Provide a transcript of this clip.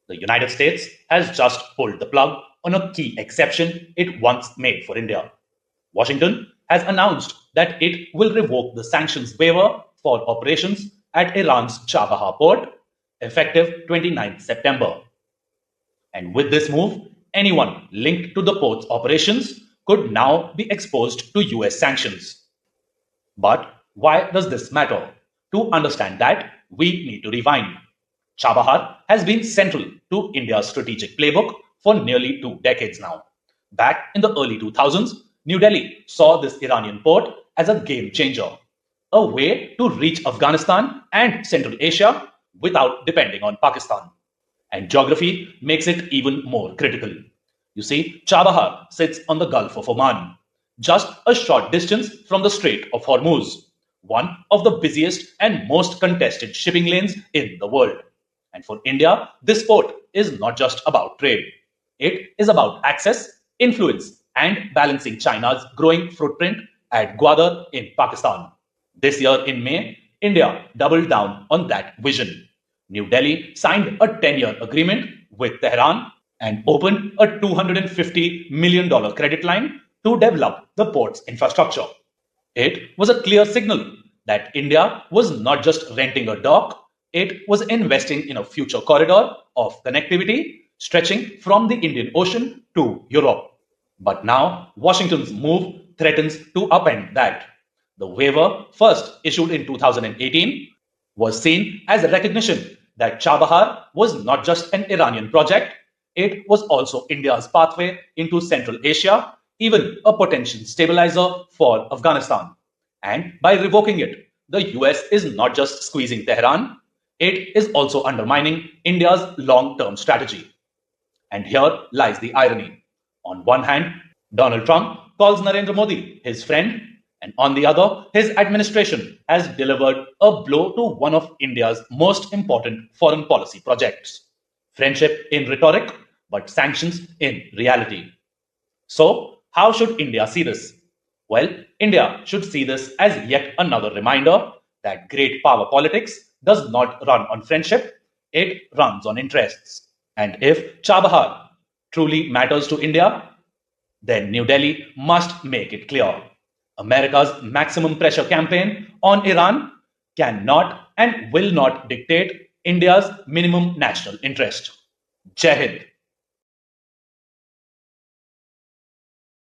The United States has just pulled the plug on a key exception it once made for India. Washington has announced that it will revoke the sanctions waiver for operations at Iran's Chabahar Port effective 29 September. And with this move, anyone linked to the port's operations could now be exposed to US sanctions. But why does this matter? To understand that, we need to rewind. Chabahar has been central to India's strategic playbook for nearly 2 decades now. Back in the early 2000s, New Delhi saw this Iranian port as a game changer, a way to reach Afghanistan and Central Asia without depending on Pakistan. And geography makes it even more critical. You see, Chabahar sits on the Gulf of Oman, just a short distance from the Strait of Hormuz, one of the busiest and most contested shipping lanes in the world. And for India, this port is not just about trade. It is about access, influence, and balancing China's growing footprint at Gwadar in Pakistan. This year in May, India doubled down on that vision. New Delhi signed a 10-year agreement with Tehran and opened a $250 million credit line to develop the port's infrastructure. It was a clear signal that India was not just renting a dock, it was investing in a future corridor of connectivity stretching from the Indian Ocean to Europe. But now, Washington's move threatens to upend that. The waiver, first issued in 2018, was seen as a recognition that Chabahar was not just an Iranian project, it was also India's pathway into Central Asia, even a potential stabilizer for Afghanistan. And by revoking it, the US is not just squeezing Tehran, it is also undermining India's long term strategy. And here lies the irony. On one hand, Donald Trump calls Narendra Modi his friend, and on the other, his administration has delivered a blow to one of India's most important foreign policy projects. Friendship in rhetoric, but sanctions in reality. So, how should India see this? Well, India should see this as yet another reminder that great power politics does not run on friendship, it runs on interests. And if Chabahar truly matters to India, then New Delhi must make it clear. America's maximum pressure campaign on Iran cannot and will not dictate India's minimum national interest. Jai Hind.